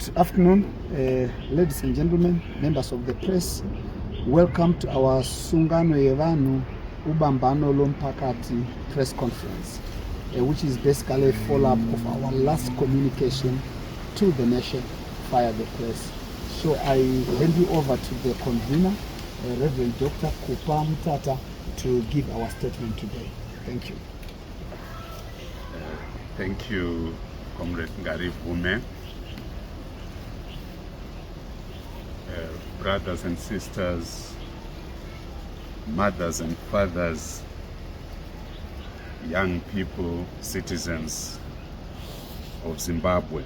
Good afternoon, ladies and gentlemen, members of the press. Welcome to our Sungano Yevanu Ubambano Lomphakathi press conference, which is basically a follow-up of our last communication to the nation via the press. So I hand you over to the convener, Reverend Dr. Kupa Mtata, to give our statement today. Thank you. Thank you, Comrade Ngari Vume. Brothers and sisters, mothers and fathers, young people, citizens of Zimbabwe,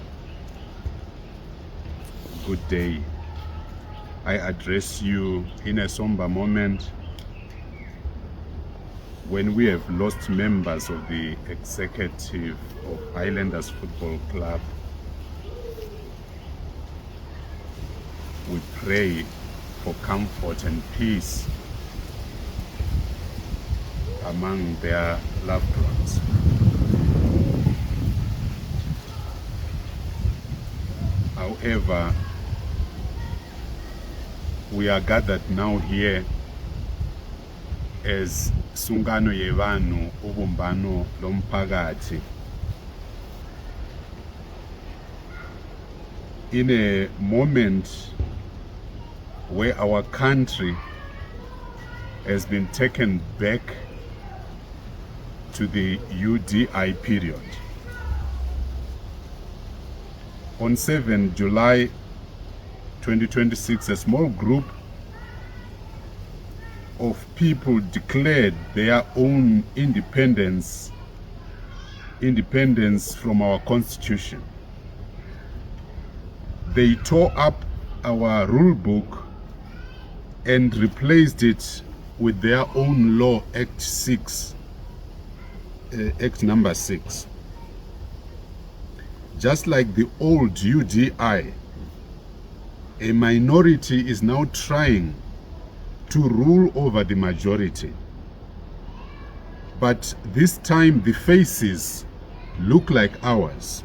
good day. I address you in a somber moment when we have lost members of the executive of Highlanders Football Club. We pray for comfort and peace among their loved ones. However, we are gathered now here as Sungano Yevanu Ubumbano Lomphakathi in a moment where our country has been taken back to the UDI period. On 7 July 2026, a small group of people declared their own independence from our constitution. They tore up our rule book and replaced it with their own law, Act number 6. Just like the old UDI, a minority is now trying to rule over the majority. But this time the faces look like ours.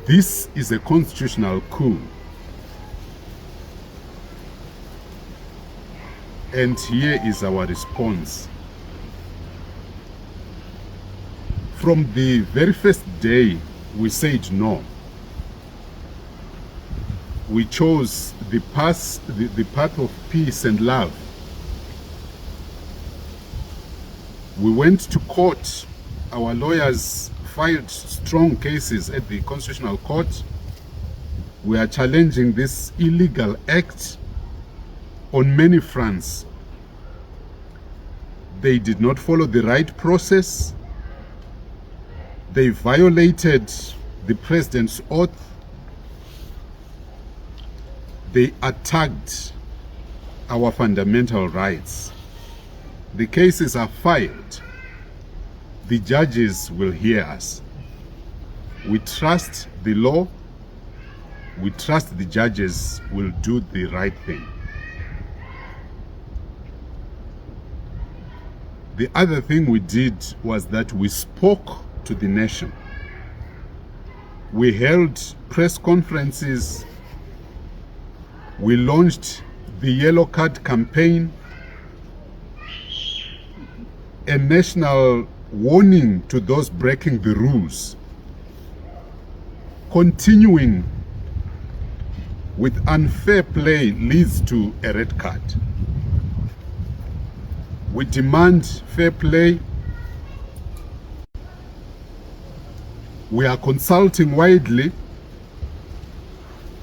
This is a constitutional coup. And here is our response. From the very first day, we said no. We chose the path of peace and love. We went to court. Our lawyers filed strong cases at the Constitutional Court. We are challenging this illegal act on many fronts. They did not follow the right process. They violated the president's oath. They attacked our fundamental rights. The cases are filed. The judges will hear us. We trust the law. We trust the judges will do the right thing. The other thing we did was that we spoke to the nation. We held press conferences. We launched the Yellow Card campaign, a national warning to those breaking the rules. Continuing with unfair play leads to a red card. We demand fair play. We are consulting widely,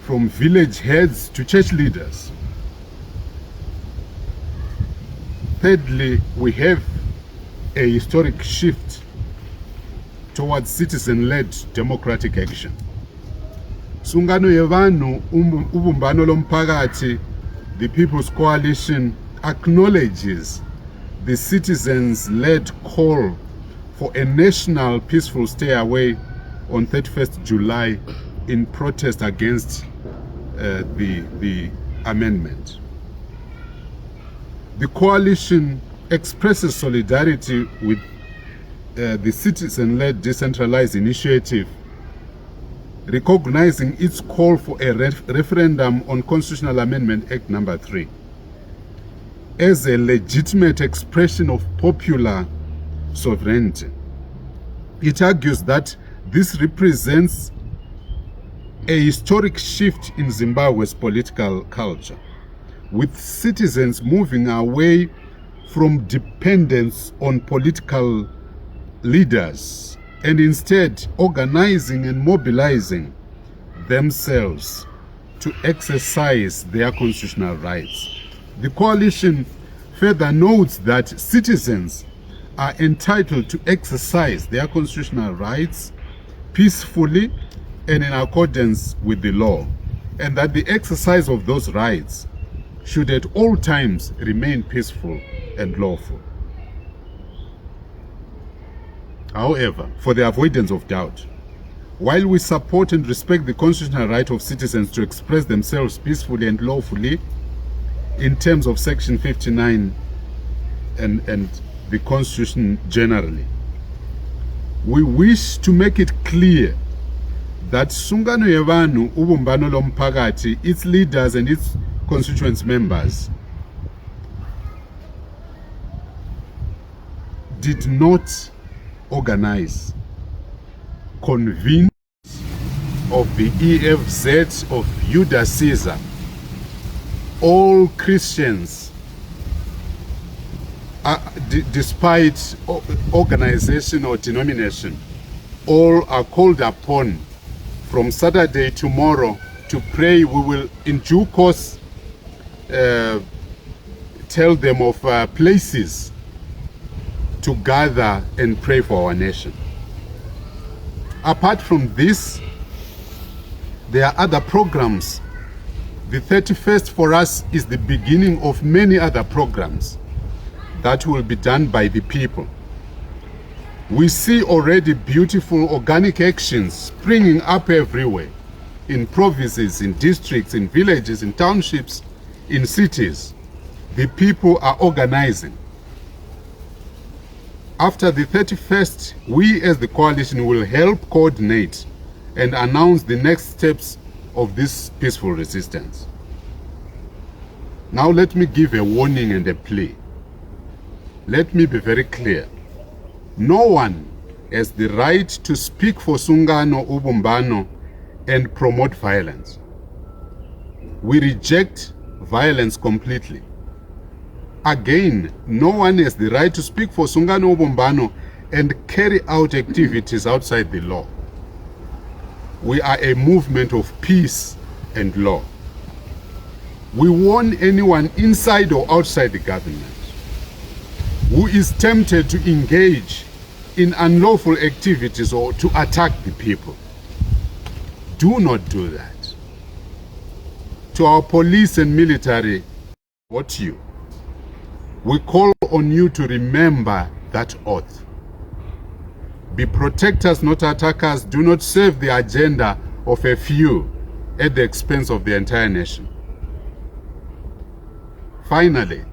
from village heads to church leaders. Thirdly, we have a historic shift towards citizen-led democratic action. Sungano Yevanu Ubumbano Lomphakathi, the People's Coalition, acknowledges the citizens-led call for a national peaceful stay away on 31st July in protest against the amendment. The coalition expresses solidarity with the citizen-led decentralized initiative recognizing its call for a referendum on Constitutional Amendment Act No. 3 as a legitimate expression of popular sovereignty. It argues that this represents a historic shift in Zimbabwe's political culture, with citizens moving away from dependence on political leaders and instead organizing and mobilizing themselves to exercise their constitutional rights. The coalition further notes that citizens are entitled to exercise their constitutional rights peacefully and in accordance with the law, and that the exercise of those rights should at all times remain peaceful and lawful. However, for the avoidance of doubt, while we support and respect the constitutional right of citizens to express themselves peacefully and lawfully in terms of Section 59 and the Constitution generally, we wish to make it clear that Sungano Yevanu Ubumbano Lomphakathi, its leaders and its constituent members, did not organize, convene of the EFZ of Judas Caesar. All Christians, despite organization or denomination, all are called upon from Saturday tomorrow to pray. We will in due course tell them of places to gather and pray for our nation. Apart from this, there are other programs. The 31st for us is the beginning of many other programs that will be done by the people. We see already beautiful organic actions springing up everywhere, in provinces, in districts, in villages, in townships, in cities. The people are organizing. After the 31st, we as the coalition will help coordinate and announce the next steps of this peaceful resistance. Now let me give a warning and a plea. Let me be very clear. No one has the right to speak for Sungano Ubumbano and promote violence. We reject violence completely. Again, no one has the right to speak for Sungano Ubumbano and carry out activities outside the law. We are a movement of peace and law. We warn anyone inside or outside the government who is tempted to engage in unlawful activities or to attack the people. Do not do that. To our police and military, what you? We call on you to remember that oath. Be protectors, not attackers. Do not serve the agenda of a few at the expense of the entire nation. Finally,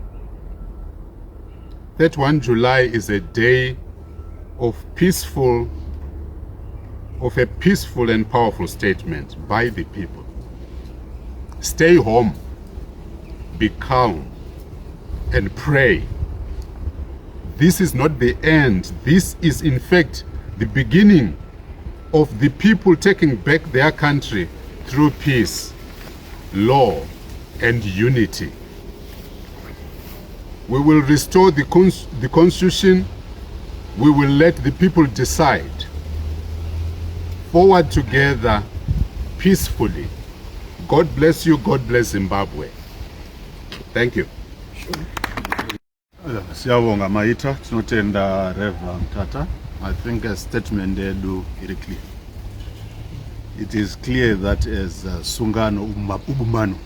31 July is a day of a peaceful and powerful statement by the people. Stay home, be calm, and pray. This is not the end. This is in fact the beginning of the people taking back their country through peace, law, and unity. We will restore the Constitution. We will let the people decide. Forward together, peacefully. God bless you. God bless Zimbabwe. Thank you. Siyabonga Maita, tinotenda Reverend Mtata. I think a statement they do very clear. It is clear that as Sungano Ubumbano,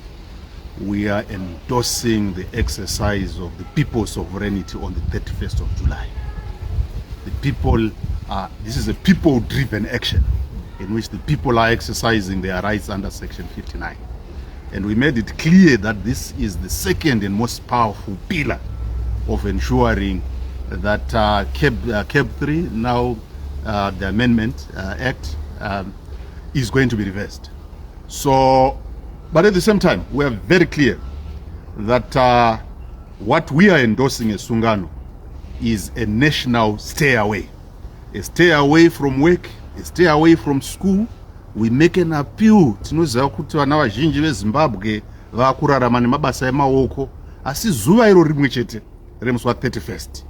we are endorsing the exercise of the people's sovereignty on the 31st of July. The people are, this is a people-driven action in which the people are exercising their rights under Section 59. And we made it clear that this is the second and most powerful pillar of ensuring that CAB 3, now the Amendment Act, is going to be reversed. So, but at the same time, we are very clear that what we are endorsing as Sungano is a national stay away. A stay away from work, a stay away from school. We make an appeal. Tinoziva kuti vana vazhinji veZimbabwe vakurarama nemabasa emaoko. Asi zuva iro rimwe chete remusi wa31st.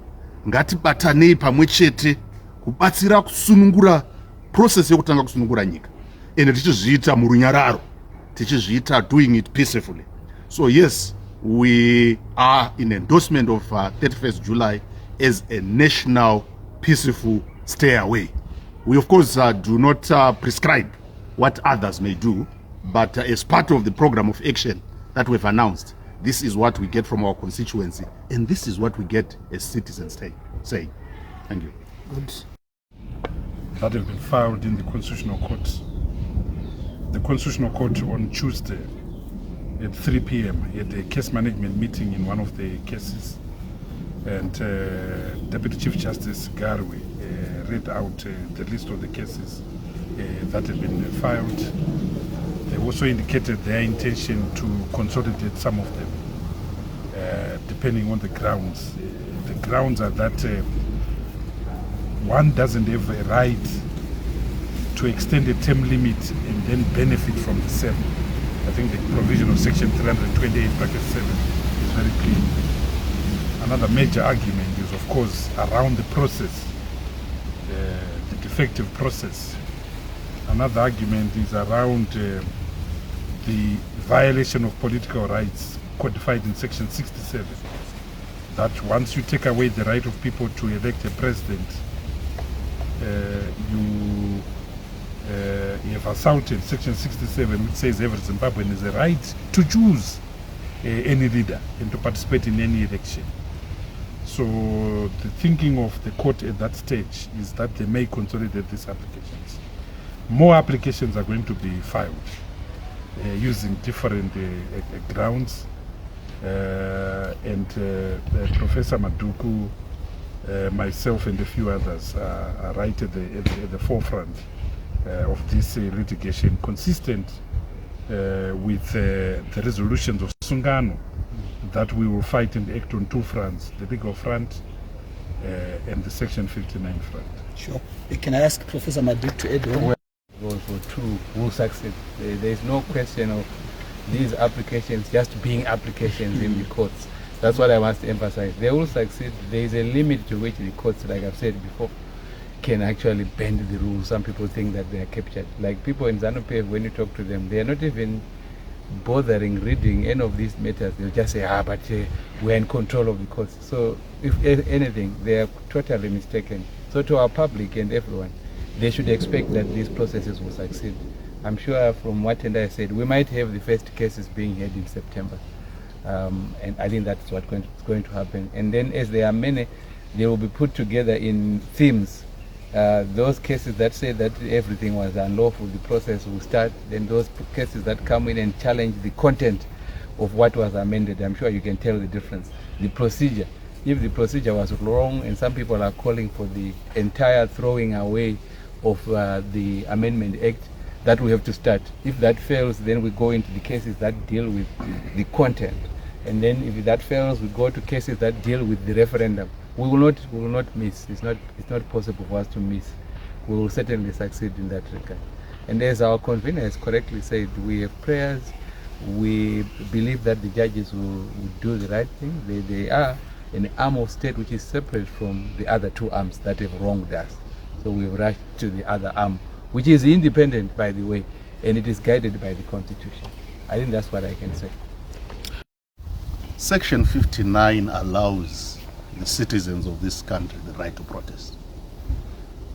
Ngatibatanei pamwe chete kubatsira kusunungura process yekutanga kusunungura nyika. Ende tichizviita murunyararo. Tichizviita doing it peacefully. So yes, we are in endorsement of 31st July as a national peaceful stay away. We of course do not prescribe what others may do, but as part of the program of action that we've announced, this is what we get from our constituency, and this is what we get as citizens saying. Thank you. Good. That have been filed in the Constitutional Court. The Constitutional Court on Tuesday at 3 p.m. had a case management meeting in one of the cases, and Deputy Chief Justice Garwe read out the list of the cases that have been filed. They also indicated their intention to consolidate some of them, depending on the grounds. The grounds are that one doesn't have a right to extend a term limit and then benefit from the same. I think the provision of section 328(7) is very clear. Another major argument is, of course, around the process, the defective process. Another argument is around the violation of political rights codified in section 67. That once you take away the right of people to elect a president, you have assaulted section 67, which says every Zimbabwean has a right to choose any leader and to participate in any election. So the thinking of the court at that stage is that they may consolidate these applications. More applications are going to be filed using different grounds, and Professor Maduku, myself and a few others are right at the forefront of this litigation, consistent with the resolutions of Sungano, that we will fight and act on two fronts, the legal front and the section 59 front. Sure. Can I ask Professor Maduk to add on? Well, for two will succeed. There is no question of these applications just being applications in the courts. That's what I must emphasize. They will succeed. There is a limit to which the courts, like I've said before, can actually bend the rules. Some people think that they are captured. Like people in ZANU-PF, when you talk to them, they are not even bothering reading any of these matters. They'll just say, but we're in control of the courts. So if anything, they are totally mistaken. So to our public and everyone, they should expect that these processes will succeed. I'm sure from what Tendai said, we might have the first cases being heard in September. And I think that's what's going to happen. And then as there are many, they will be put together in themes. Those cases that say that everything was unlawful, the process will start. Then those cases that come in and challenge the content of what was amended, I'm sure you can tell the difference. The procedure, if the procedure was wrong, and some people are calling for the entire throwing away of the Amendment Act, that we have to start. If that fails, then we go into the cases that deal with the content. And then if that fails, we go to cases that deal with the referendum. We will not miss. It's not possible for us to miss. We will certainly succeed in that regard. And as our convener has correctly said, we have prayers. We believe that the judges will do the right thing. They are an arm of state which is separate from the other two arms that have wronged us. So we've rushed to the other arm, which is independent, by the way, and it is guided by the Constitution. I think that's what I can say. Section 59 allows the citizens of this country the right to protest.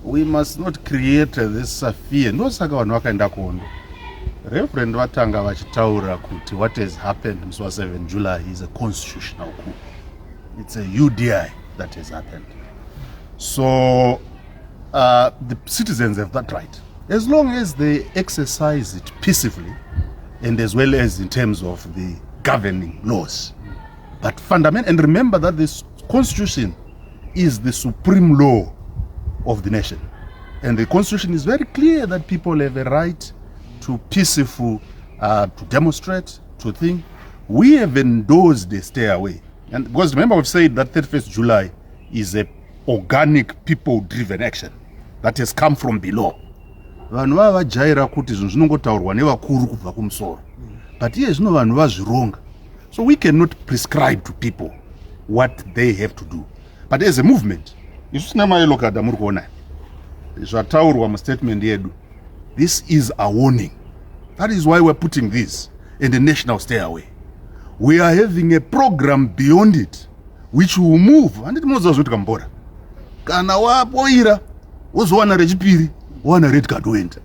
We must not create this fear. Ndosaka vanhu vakaenda kuhondo. Reverend vatanga vachitaura kuti what has happened on 7 July is a constitutional coup. It's a UDI that has happened. So the citizens have that right, as long as they exercise it peacefully and as well as in terms of the governing laws. But fundamental, and remember that this Constitution is the supreme law of the nation. And the Constitution is very clear that people have a right to peaceful, to demonstrate, to think. We have endorsed the stay away. And because remember we've said that 31st July is a organic people-driven action that has come from below. Vanhu vavajaira kuti zvinhu zvinongotaurwa nevakuru kubva kumusoro. But here zvino vanhu vazvironga. So we cannot prescribe to people what they have to do. But as a movement, isu sina maelo kada muri kuona. Zvataurwa mustatement yedu. This is a warning. That is why we're putting this in the national stay away. We are having a program beyond it, which will move. Handiti munoziva zvoti kambora. Kana wapoira, wozowana rechipiri, wana red card woenda.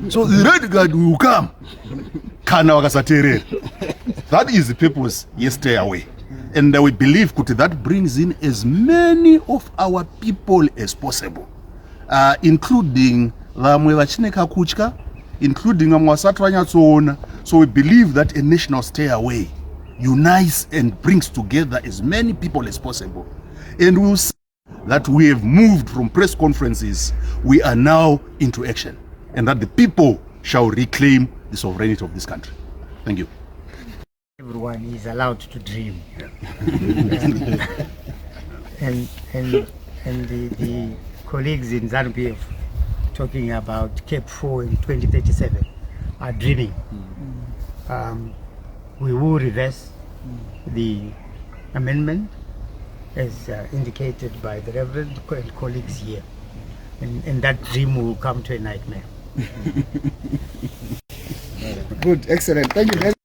So the red card will come. Kana wakasateerera. That is the purpose, yes, stay away. And we believe kuti that brings in as many of our people as possible, including vamwe vachineka kutya, including vamwe vasati vanyatsoona. So we believe that a national stay away unites and brings together as many people as possible. And we will see that we have moved from press conferences, we are now into action, and that the people shall reclaim the sovereignty of this country. Thank you. Everyone is allowed to dream. and the colleagues in ZANU-PF talking about Cape 4 in 2037 are dreaming. We will reverse the amendment as indicated by the Reverend and colleagues here. And that dream will come to a nightmare. Good, excellent. Thank you very much.